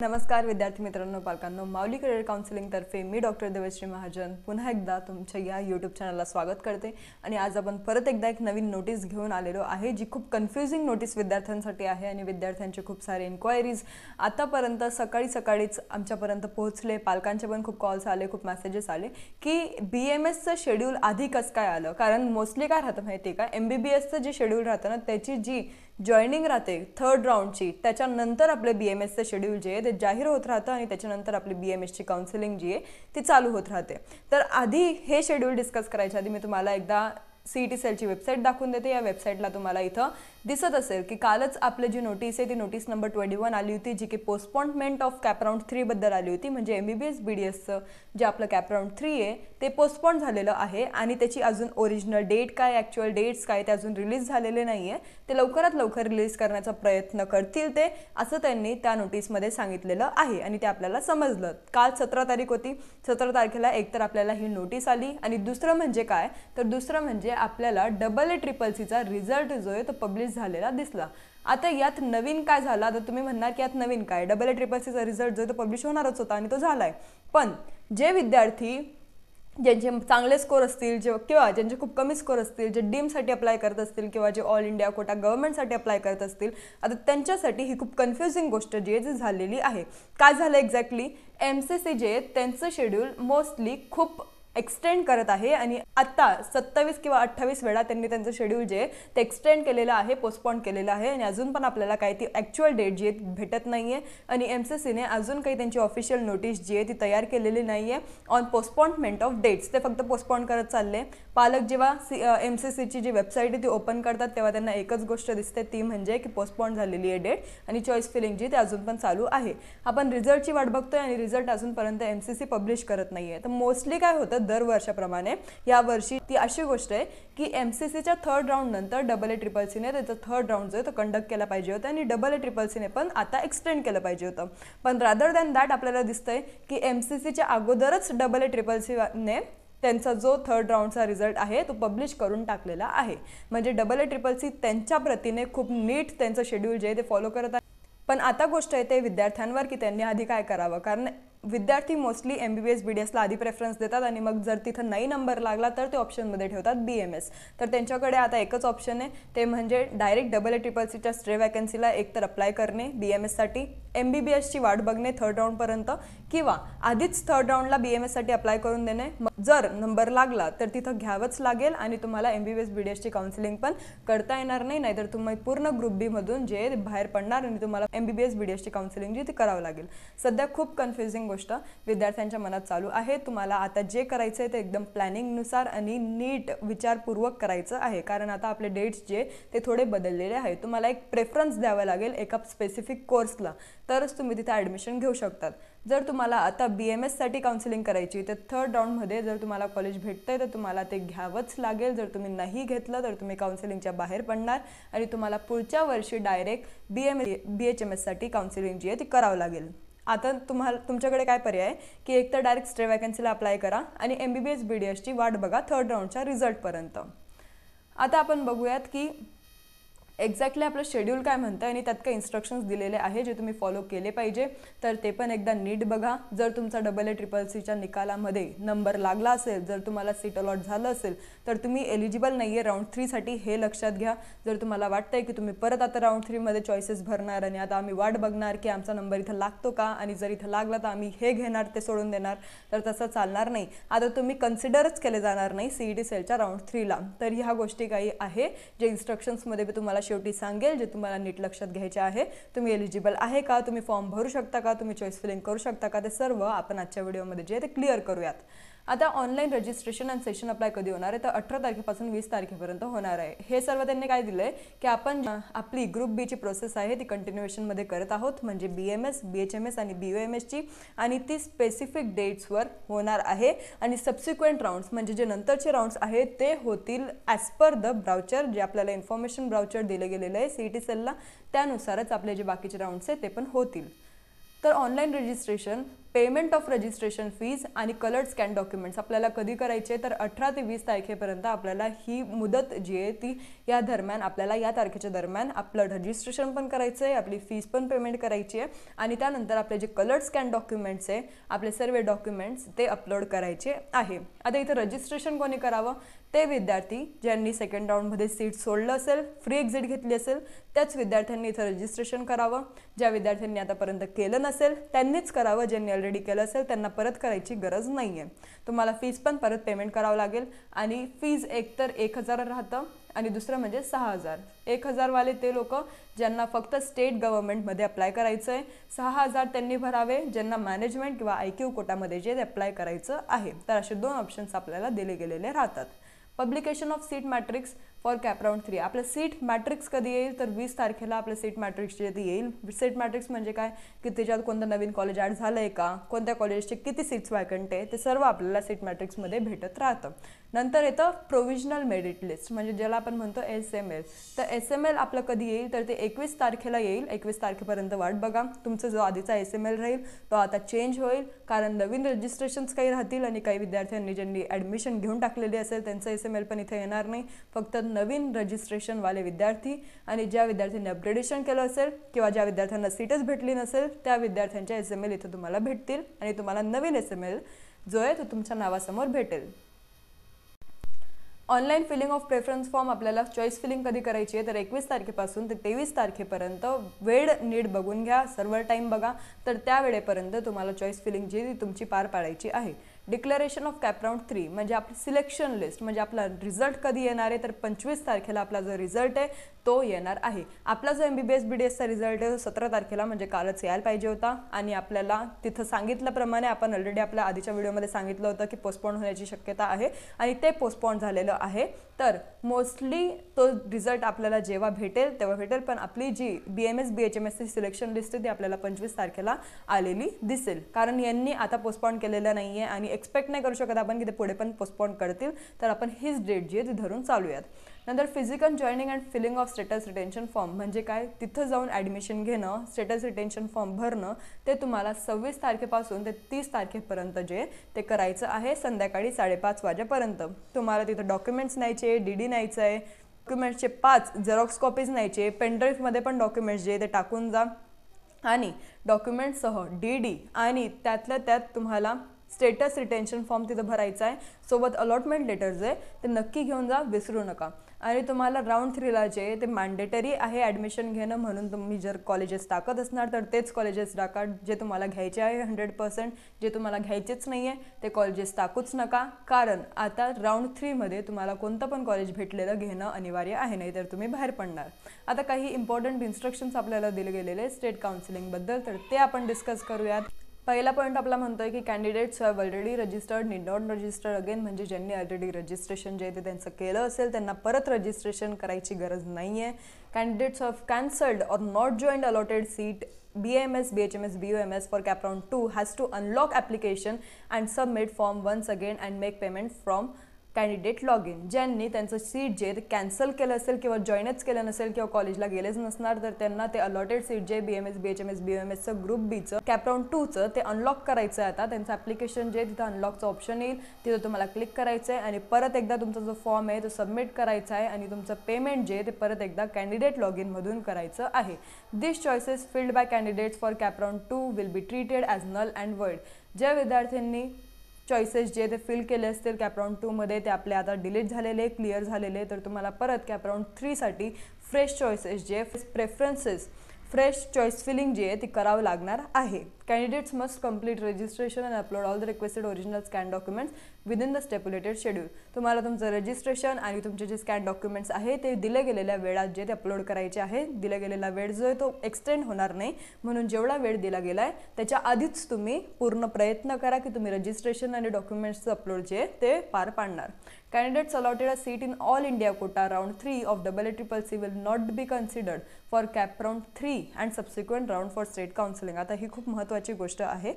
नमस्कार विद्यार्थी मित्रांनो, पालकांनो, माऊली करिअर काउन्सिलिंग तर्फे मी डॉक्टर देवश्री महाजन पुन्हा एकदा तुमच्या या यूट्यूब चॅनलला स्वागत करते। आणि आज आपण परत एकदा एक नवीन नोटीस घेऊन आलेलो आहे, जी खूप कन्फ्युजिंग नोटीस विद्यार्थ्यांसाठी आहे आणि विद्यार्थ्यांचे खूप सारे इन्क्वायरीज आतापर्यंत सकाळीच आमच्यापर्यंत पोहोचले। पालकांचे पण खूप कॉल्स आले, खूप मेसेजेस आले की BMSचं शेड्यूल आधी कसं काय आलं। कारण मोस्टली काय राहतं माहिती आहे का, MBBSचं जे शेड्यूल राहतं ना, त्याची जी जॉइनिंग राहते थर्ड राउंडची, त्याच्यानंतर आपले BMSचं शेड्यूल जे आहे ते जाहीर होत राहतं आणि त्याच्यानंतर आपली BMSची काउन्सिलिंग जी आहे ती चालू होत राहते। तर आधी हे शेड्यूल डिस्कस करायच्या आधी मी तुम्हाला एकदा CET सेलची वेबसाईट दाखवून देते। या वेबसाईटला तुम्हाला इथं दिसत असेल की कालच आपली जी नोटीस आहे ती नोटीस नंबर 21 आली होती, जी की पोस्टपोनमेंट ऑफ कॅप राउंड 3 बद्दल आली होती। म्हणजे MBBS BDSचं जे आपलं कॅप राउंड 3 आहे ते पोस्टपोन झालेलं आहे आणि त्याची अजून ओरिजिनल डेट काय, ॲक्च्युअल डेट्स काय ते अजून रिलीज झालेले नाही आहे। ते लवकरात लवकर रिलीज करण्याचा प्रयत्न करतील ते, असं त्यांनी त्या नोटीसमध्ये सांगितलेलं आहे आणि ते आपल्याला समजलं। काल 17 तारीख होती, 17 तारखेला एकतर आपल्याला ही नोटीस आली आणि दुसरं म्हणजे काय, तर दुसरं म्हणजे आपल्याला AA-CCCचा रिझल्ट जो आहे तो पब्लिश झालेला दिसला। आता यात नवीन काय झाला, तर तुम्ही म्हणणार की यात नवीन काय, AA-CCCचा रिझल्ट जो आहे तो पब्लिश होणारच होता आणि तो झालाय। पण जे विद्यार्थी ज्यांचे चांगले स्कोर असतील किंवा ज्यांचे खूप कमी स्कोर असतील, जे डीमसाठी अप्लाय करत असतील किंवा जे ऑल इंडिया कोटा गव्हर्नमेंटसाठी अप्लाय करत असतील, आता त्यांच्यासाठी ही खूप कन्फ्युजिंग गोष्ट जी आहे ती झालेली आहे। काय झालं एक्झॅक्टली, MCC जे त्यांचं शेड्यूल मोस्टली खूप एक्सटेंड करत आहे आणि आता 27 किंवा 28 वेळा त्यांनी त्यांचं शेड्यूल जे ते एक्सटेंड केलेलं आहे, पोस्टपोन केलेलं आहे आणि अजून पण आपल्याला काही ती ॲक्च्युअल डेट जी आहे भेटत नाही आहे आणि MCCने अजून काही त्यांची ऑफिशियल नोटीस जी आहे ती तयार केलेली नाही आहे ऑन पोस्टपोनमेंट ऑफ डेट्स। ते फक्त पोस्टपोन करत चालले। पालक जेव्हा MCCची जी वेबसाईट आहे ती ओपन करतात तेव्हा त्यांना एकच गोष्ट दिसते, ती म्हणजे की पोस्टपोन झालेली आहे डेट आणि चॉईस फिलिंग जी ते अजून पण चालू आहे। आपण रिझल्टची वाट बघतोय आणि रिझल्ट अजूनपर्यंत MCC पब्लिश करत नाही आहे। तर मोस्टली काय होतं, दरवर्षाप्रमाणे या वर्षी ती अशी गोष्ट आहे की MCCच्या थर्ड राउंड नंतर AA-CCCने त्याचं थर्ड राउंड जो आहे तो कंडक्ट केला पाहिजे होता आणि AA-CCCने पण आता एक्सटेंड केलं पाहिजे होतं। पण रादर दॅन दॅट आपल्याला दिसतंय की MCCच्या अगोदरच AA-CCCने त्यांचा जो थर्ड राउंडचा रिझल्ट आहे तो पब्लिश करून टाकलेला आहे। म्हणजे AA-CCC त्यांच्या प्रतीने खूप नीट त्यांचं शेड्यूल जे आहे ते फॉलो करत आहे। पण आता गोष्ट येते विद्यार्थ्यांवर की त्यांनी आधी काय करावं, कारण विद्यार्थी मोस्टली MBBS BDSला आधी प्रेफरन्स देतात आणि मग जर तिथं नाही नंबर लागला तर ते ऑप्शनमध्ये ठेवतात BMS। तर त्यांच्याकडे आता एकच ऑप्शन आहे, ते म्हणजे डायरेक्ट AA-CCCच्या स्ट्रे वॅकन्सीला एकतर अप्लाय करणे BMSसाठी, MBBSची वाट बघणे थर्ड राऊंडपर्यंत, किंवा आधीच थर्ड राऊंडला BMSसाठी अप्लाय करून देणे। जर नंबर लागला तर तिथं घ्यावंच लागेल आणि तुम्हाला MBBS BDSची काउन्सिलिंग पण करता येणार नाही, नाहीतर तुम्ही पूर्ण ग्रुप B मधून जे बाहेर पडणार आणि तुम्हाला MBBS BDSची काउन्सिलिंग जी ती करावं लागेल। सध्या खूप कन्फ्युजिंग गोष्ट विद्यार्थ्यांच्या मनात चालू आहे। तुम्हाला आता जे करायचं आहे ते एकदम प्लॅनिंगनुसार आणि नीट विचारपूर्वक करायचं आहे, कारण आता आपले डेट्स जे ते थोडे बदललेले आहेत। तुम्हाला एक प्रेफरन्स द्यावा लागेल एका स्पेसिफिक कोर्सला, तरच तुम्ही तिथे ॲडमिशन घेऊ शकतात। जर तुम्हाला आता BMSसाठी काउन्सिलिंग करायची तर थर्ड राऊंडमध्ये जर तुम्हाला कॉलेज भेटतंय तर तुम्हाला ते घ्यावंच लागेल। जर तुम्ही नाही घेतलं तर तुम्ही काउन्सिलिंगच्या बाहेर पडणार आणि तुम्हाला पुढच्या वर्षी डायरेक्ट BHMSसाठी काउन्सिलिंग जी आहे ती करावं लागेल। आता तुमच्याकडे काय पर्याय की एकतर डायरेक्ट स्ट्रे वॅकन्सीला अप्लाय करा आणि MBBS BDSची वाट बघा थर्ड राऊंडच्या रिझल्टपर्यंत। आता आपण बघूयात की एक्झॅक्टली आपलं शेड्यूल काय म्हणतं आणि त्यात काही इन्स्ट्रक्शन्स दिलेले आहे जे तुम्ही फॉलो केले पाहिजे, तर ते पण एकदा नीट बघा। जर तुमचा AA-CCCच्या निकालामध्ये नंबर लागला असेल, जर तुम्हाला सीट अलॉट झालं असेल तर तुम्ही एलिजिबल नाही आहे राऊंड 3साठी, हे लक्षात घ्या। जर तुम्हाला वाटतंय की तुम्ही परत आता राऊंड 3मध्ये चॉईसेस भरणार आणि आता आम्ही वाट बघणार की आमचा नंबर इथं लागतो का आणि जर इथं लागला तर आम्ही हे घेणार ते सोडून देणार, तर तसं चालणार नाही। आता तुम्ही कन्सिडरच केले जाणार नाही CET सेलच्या राऊंड 3ला। तर ह्या गोष्टी काही आहे जे इन्स्ट्रक्शन्समध्ये मी तुम्हाला शेवटी सांगेल, जे तुम्हाला नीट लक्षात घ्यायचे आहे। तुम्ही एलिजिबल आहे का, तुम्ही फॉर्म भरू शकता का, तुम्ही चॉईस फिलिंग करू शकता का, ते सर्व आपण आजच्या व्हिडिओमध्ये जे ते क्लिअर करूयात। आता ऑनलाईन रजिस्ट्रेशन आणि सेशन अप्लाय कधी होणार आहे, तर 18 तारखेपासून 20 तारखेपर्यंत होणार आहे। हे सर्व त्यांनी काय दिलंय की आपण आपली ग्रुप B ची प्रोसेस आहे ती कंटिन्युएशनमध्ये करत आहोत, म्हणजे BMS, BHMS आणि BUMSची, आणि ती स्पेसिफिक डेट्सवर होणार आहे आणि सबसिक्वेंट राऊंड्स म्हणजे जे नंतरचे राऊंड्स आहेत ते होतील ॲज पर द ब्राउचर, जे आपल्याला इन्फॉर्मेशन ब्राउचर दिलं गेलेलं आहे CET सेलला, त्यानुसारच आपले जे बाकीचे राऊंड्स आहेत ते पण होतील। तर online registration payment of registration fees आणि कलर्ड स्कॅन डॉक्युमेंट्स आपल्याला कधी करायचे तर 18 ते 20 तारखेपर्यंत आपल्याला ही मुदत जी आहे ती या दरम्यान आपल्याला या तारखेच्या दरम्यान आपलं रजिस्ट्रेशन पण करायचं आहे, आपली फीस पण पेमेंट करायची आहे आणि त्यानंतर आपले जे कलर्ड स्कॅन डॉक्युमेंट्स आहे आपले सर्व डॉक्युमेंट्स ते अपलोड करायचे आहे। आता इथं रजिस्ट्रेशन कोणी करावं ते विद्यार्थी ज्यांनी सेकंड राऊंडमध्ये सीट सोडलं असेल, फ्री एक्झिट घेतली असेल त्याच विद्यार्थ्यांनी इथं रजिस्ट्रेशन करावं। ज्या विद्यार्थ्यांनी आतापर्यंत केलं नसेल त्यांनीच करावं, ज्यांनी ऑलरेडी केलं असेल त्यांना परत करायची गरज नाही आहे। तुम्हाला फीस पण परत पेमेंट करावं लागेल आणि फीज एकतर 1000 राहतं आणि दुसरं म्हणजे 6000। 1000 वाले ते लोक ज्यांना फक्त स्टेट गव्हर्नमेंटमध्ये अप्लाय करायचं आहे, 6000 त्यांनी भरावे ज्यांना मॅनेजमेंट किंवा IQ कोटामध्ये जे अप्लाय करायचं आहे। तर असे 2 ऑप्शन्स आपल्याला दिले गेलेले राहतात। Publication of seat matrix for cap round 3 आपलं सीट मॅट्रिक्स कधी येईल तर 20 तारखेला आपलं सीट मॅट्रिक्स जे येईल। सीट मॅट्रिक्स म्हणजे काय की त्याच्यात कोणतं नवीन कॉलेज ॲड झालं आहे का, कोणत्या कॉलेजचे किती सीट्स वॅकंट आहे ते सर्व आपल्याला सीट मॅट्रिक्समध्ये भेटत राहतं। नंतर येतं प्रोव्हिजनल मेरिट लिस्ट म्हणजे ज्याला आपण म्हणतो SML। तर SML आपलं कधी येईल तर ते 21 तारखेला येईल। 21 तारखेपर्यंत वाट बघा। तुमचा जो आधीचा SML राहील तो आता चेंज होईल कारण नवीन रजिस्ट्रेशन्स काही राहतील आणि काही विद्यार्थ्यांनी ज्यांनी ॲडमिशन घेऊन टाकलेली असेल त्यांचं SML पण इथे येणार नाही। फक्त नवीन रजिस्ट्रेशन वाले विद्यार्थी आणि ज्या विद्यार्थ्यांनी अपग्रेडेशन केलं असेल किंवा ज्या विद्यार्थ्यांना सीटच भेटली नसेल त्या विद्यार्थ्यांच्या SML इथे तुम्हाला भेटतील आणि तुम्हाला नवीन SML जो आहे तो तुमच्या नावासमोर भेटेल। Online filling of preference form आपल्याला चॉईस फिलिंग कधी करायची आहे तर 21 तारखेपासून ते 23 तारखेपर्यंत वेळ नीट बघून घ्या, सर्व्हर टाईम बघा, तर त्या वेळेपर्यंत तुम्हाला चॉईस फिलिंग जी तुमची पार पाडायची आहे। डिक्लेरेशन ऑफ कॅप राऊंड 3 म्हणजे आपली सिलेक्शन लिस्ट म्हणजे आपला रिझल्ट कधी येणार आहे तर 25 तारखेला आपला जो रिझल्ट आहे तो येणार आहे। आपला जो MBBS BDSचा रिझल्ट आहे तो 17 तारखेला म्हणजे कालच यायला पाहिजे होता आणि आपल्याला तिथं सांगितल्याप्रमाणे आपण ऑलरेडी आपल्या आधीच्या व्हिडिओमध्ये सांगितलं होतं की पोस्टपोन होण्याची शक्यता आहे आणि ते पोस्टपोन झालेलं आहे। तर मोस्टली तो रिझल्ट आपल्याला जेव्हा भेटेल तेव्हा भेटेल, पण आपली जी BMS BHMSची सिलेक्शन लिस्ट आहे ती आपल्याला 25 तारखेला आलेली दिसेल कारण यांनी आता पोस्टपोन केलेलं नाही आहे आणि एक्सपेक्ट नाही करू शकत आपण की ते पुढे पण पोस्टपोन करतील। तर आपण हीच डेट जी आहे ती धरून चालूयात। नंतर physical joining and filling of status retention form म्हणजे काय, तिथं जाऊन ॲडमिशन घेणं, स्टेटस रिटेन्शन फॉर्म भरणं ते तुम्हाला 26 तारखेपासून ते 30 तारखेपर्यंत जे ते करायचं आहे संध्याकाळी 5:30 वाजेपर्यंत। तुम्हाला तिथं डॉक्युमेंट्स न्यायचे, DD न्यायचं आहे, डॉक्युमेंट्सचे 5 झेरॉक्स कॉपीज न्यायचे, पेनड्राईव्हमध्ये पण डॉक्युमेंट्स जे ते टाकून जा आणि डॉक्युमेंट्ससह DD आणि त्यातल्या त्यात तुम्हाला स्टेटस रिटेन्शन फॉर्म तिथं भरायचा आहे, सोबत अलॉटमेंट लेटर जे ते नक्की घेऊन जा, विसरू नका। आणि तुम्हाला राऊंड 3ला जे ते मॅन्डेटरी आहे ॲडमिशन घेणं म्हणून तुम्ही जर कॉलेजेस टाकत असणार तर तेच कॉलेजेस टाका जे तुम्हाला घ्यायचे आहे 100%। जे तुम्हाला घ्यायचेच नाही आहे ते कॉलेजेस टाकूच नका कारण आता राऊंड 3मध्ये तुम्हाला कोणतं पण कॉलेज भेटलेलं घेणं अनिवार्य आहे, नाही तर तुम्ही बाहेर पडणार। आता काही इम्पॉर्टंट इन्स्ट्रक्शन्स आपल्याला दिले गेलेले स्टेट काउन्सिलिंगबद्दल तर ते आपण डिस्कस करूयात। पहिला पॉईंट आपला म्हणतोय की candidates have already registered need not register again म्हणजे ज्यांनी ऑलरेडी रजिस्ट्रेशन जे ते त्यांचं केलं असेल त्यांना परत रजिस्ट्रेशन करायची गरज नाही आहे। Candidates have cancelled or not joined allotted seat BMS BHMS BUMS for cap round 2 has to unlock application and submit form once again and make payment from candidate log in. ज्यांनी त्यांचं seat जे ते cancel केलं असेल किंवा जॉईनच केलं नसेल किंवा कॉलेजला गेलेच नसणार तर त्यांना ते अलॉटेड सीट जे BMS BHMS BUMSचं ग्रुप बीचं कॅप राऊंड 2चं ते अनलॉक करायचं आहे। आता त्यांचं ॲप्लिकेशन जे तिथं अनलॉकचं ऑप्शन येईल तिथं तुम्हाला क्लिक करायचं आहे आणि परत एकदा तुमचा जो फॉर्म आहे तो सबमिट करायचा आहे आणि तुमचं पेमेंट जे ते परत एकदा कॅन्डिडेट लॉग इनमधून करायचं आहे। This choices filled by candidates for cap round 2 will be treated as null and void. ज्या विद्यार्थ्यांनी चॉईसेस जे ते फिल केले असतील कॅप राऊंड 2मध्ये ते आपले आता डिलीट झालेले, क्लिअर झालेले, तर तुम्हाला परत कॅप राऊंड 3साठी फ्रेश चॉईसेस जे प्रेफरन्सेस फ्रेश चॉईस फिलिंग जी आहे ती करावं लागणार आहे। Candidates must complete registration and upload all the requested original scan documents within the stipulated schedule. तुम्हाला तुमचं रजिस्ट्रेशन आणि तुमचे जे स्कॅन डॉक्युमेंट्स आहे ते दिल्या गेलेल्या वेळात जे ते अपलोड करायचे आहे। दिल्या गेलेला वेळ जो आहे तो एक्सटेंड होणार नाही म्हणून जेवढा वेळ दिला गेला आहे त्याच्या आधीच तुम्ही पूर्ण प्रयत्न करा की तुम्ही रजिस्ट्रेशन आणि डॉक्युमेंट्सचं अपलोड जे ते पार पाडणार। Candidates allotted a seat in all India quota round 3 of EEEC will not be considered for cap round 3 and subsequent round for state counseling। आता ही खूप महत्त्वाची गोष्ट आहे।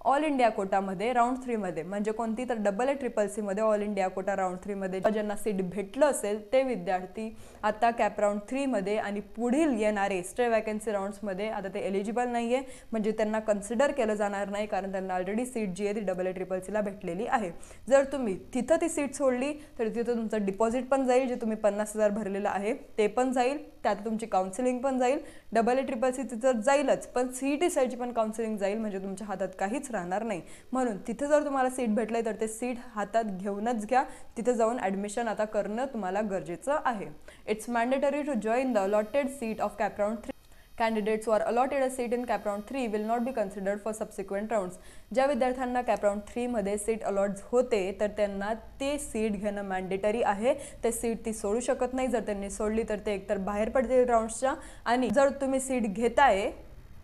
ऑल इंडिया कोटामध्ये राऊंड 3 मध्ये, म्हणजे कोणती तर डबल ट्रिपल सी मध्ये ऑल इंडिया कोटा राऊंड 3 मध्ये ज्यांना सीट भेटलं असेल ते विद्यार्थी आता कॅप राऊंड 3 मध्ये आणि पुढील येणारे स्टे वॅकन्सी राऊंड्स मध्ये आता ते एलिजिबल नाहीये, म्हणजे त्यांना कन्सिडर केलं जाणार नाही, कारण त्यांना ऑलरेडी सीट जी आहे ती डबल ट्रिपल सी ला भेटलेली आहे. जर तुम्ही तिथं ती सीट सोडली तर तिथं तुमचं डिपॉझिट पण जाईल, जे तुम्ही 50,000 भरलेलं आहे ते पण जाईल, त्यात तुमची काउन्सिलिंग पण जाईल, डबल ट्रिपल सी तिथं जाईलच, पण सीईटी साईडची पण काउन्सिलिंग जाईल, म्हणजे तुमच्या हातात काहीच राहणार नाही. म्हणून तिथे जर तुम्हाला सीट भेटलंय तर ते सीट हातात घेऊनच घ्या, तिथे जाऊन ॲडमिशन आता करणं तुम्हाला गरजेचं आहे. It's mandatory to join the allotted seat of cap round 3. Candidates who are allotted a seat in cap round 3 will not be considered for subsequent rounds. ज्या विद्यार्थ्यांना कॅप राऊंड 3 मध्ये सीट अलॉट होते तर त्यांना ते सीट घेणं mandatory आहे. ते सीट ती सोडू शकत नाही. जर त्यांनी सोडली तर ते एकतर बाहेर पडतील राऊंड्सच्या, आणि जर तुम्ही सीट घेताय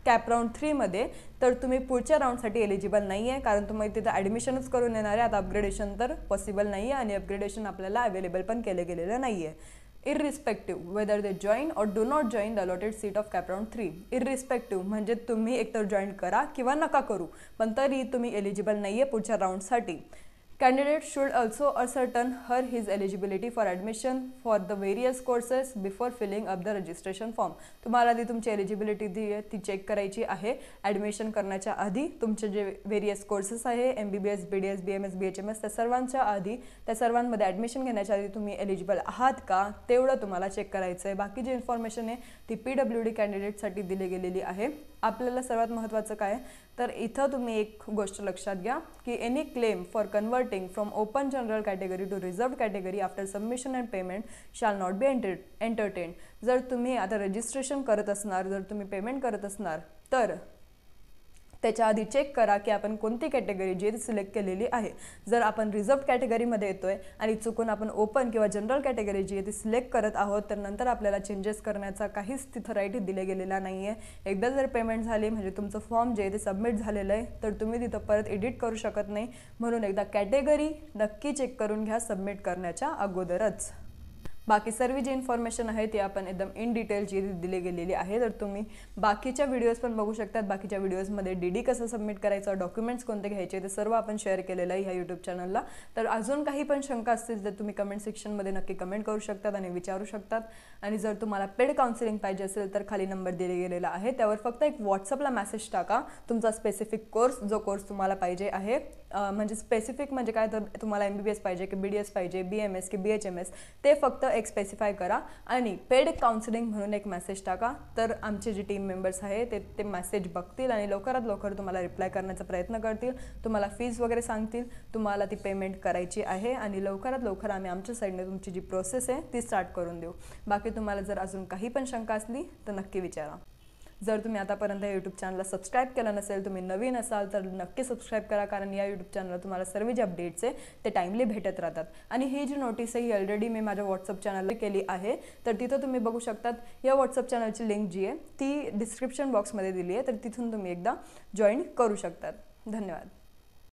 कॅप राऊंड 3 मध्ये तर तुम्ही पुढच्या राऊंडसाठी एलिजिबल नाही आहे, कारण तुम्ही तिथं ॲडमिशनच करून येणार आहे. आता अपग्रेडेशन तर पॉसिबल नाही आहे आणि अपग्रेडेशन आपल्याला अवेलेबल पण केलं गेलेलं नाही आहे. Irrespective whether they join or do not join the allotted seat of cap round 3. Irrespective म्हणजे तुम्ही एकतर जॉईन करा किंवा नका करू, पण तरी तुम्ही एलिजिबल नाही आहे पुढच्या राऊंडसाठी. Candidate should also ascertain his eligibility for admission for the various courses before filling up the registration form. तुम्हाला ती तुमची एलिजिबिलिटी ती चेक करायची आहे ॲडमिशन करण्याच्या आधी. तुमचे जे वेरियस कोर्सेस आहे MBBS, BDS, BMS, BHMS त्या सर्वांच्या आधी, त्या सर्वांमध्ये ॲडमिशन घेण्याच्या आधी तुम्ही एलिजिबल आहात का तेवढं तुम्हाला चेक करायचं आहे. बाकी जी इन्फॉर्मेशन आहे ती PWD कॅन्डिडेटसाठी दिली गेलेली आहे. आपल्याला सर्वात महत्त्वाचं काय तर इथं तुम्ही एक गोष्ट लक्षात घ्या की any claim for converting from open general category to reserved category after submission and payment shall not be entertained. जर तुम्ही आता रजिस्ट्रेशन करत असणार, जर तुम्ही पेमेंट करत असणार तर त्याच्या आधी चेक करा की आपण कोणती कॅटेगरी जी सिलेक्ट केलेली आहे. जर आपण रिझर्व्ड कॅटेगरीमध्ये येतोय आणि चुकून आपण ओपन किंवा जनरल कॅटेगरी जी आहे ती सिलेक्ट करत आहोत तर नंतर आपल्याला चेंजेस करण्याचा काहीच तिथं राईट दिले गेलेला नाही आहे. एकदा जर पेमेंट झाली म्हणजे तुमचं फॉर्म जे आहे ते सबमिट झालेलं आहे तर तुम्ही तिथं परत एडिट करू शकत नाही. म्हणून एकदा कॅटेगरी नक्की चेक करून घ्या सबमिट करण्याच्या अगोदरच. बाकी सर्व जी इन्फॉर्मेशन आहे ती आपण एकदम इन डिटेल जी दिली गेलेली आहे. तर तुम्ही बाकीच्या व्हिडिओज पण बघू शकतात. बाकीच्या व्हिडिओजमध्ये DD कसं सबमिट करायचं, डॉक्युमेंट्स कोणते घ्यायचे ते सर्व आपण शेअर केलेलं आहे ह्या यूट्यूब चॅनलला. तर अजून काही पण शंका असतील तर तुम्ही कमेंट सेक्शनमध्ये नक्की कमेंट करू शकतात आणि विचारू शकतात. आणि जर तुम्हाला पेड काउन्सिलिंग पाहिजे असेल तर खाली नंबर दिले गेलेला आहे, त्यावर फक्त एक व्हॉट्सअपला मेसेज टाका तुमचा स्पेसिफिक कोर्स, जो कोर्स तुम्हाला पाहिजे आहे. म्हणजे स्पेसिफिक म्हणजे काय तर तुम्हाला MBBS पाहिजे की BDS पाहिजे, BMS की BHMS ते फक्त एक स्पेसिफाय करा आणि पेड काउन्सिलिंग म्हणून एक मेसेज टाका. तर आमचे जे टीम मेंबर्स आहे ते मेसेज बघतील आणि लवकरात लवकर तुम्हाला रिप्लाय करण्याचा प्रयत्न करतील. तुम्हाला फीज वगैरे सांगतील, तुम्हाला ती पेमेंट करायची आहे आणि लवकरात लवकर आम्ही आमच्या साईडने तुमची जी प्रोसेस आहे ती स्टार्ट करून देऊ. बाकी तुम्हाला जर अजून काही पण शंका असली तर नक्की विचारा. जर तुम्ही आतापर्यंत यूट्यूब चॅनलला सबस्क्राईब केलं नसेल, तुम्ही नवीन असाल तर नक्की सबस्क्राईब करा, कारण या यूट्यूब चॅनलला तुम्हाला सर्व जे अपडेट्स आहे ते टाइमली भेटत राहतात. आणि ही जी नोटीस आहे ही ऑलरेडी मी माझ्या व्हॉट्सअप चॅनलला केली आहे, तर तिथं तुम्ही बघू शकतात. या व्हॉट्सअप चॅनलची लिंक जी आहे ती डिस्क्रिप्शन बॉक्समध्ये दिली आहे, तर तिथून तुम्ही एकदा जॉईन करू शकतात. धन्यवाद.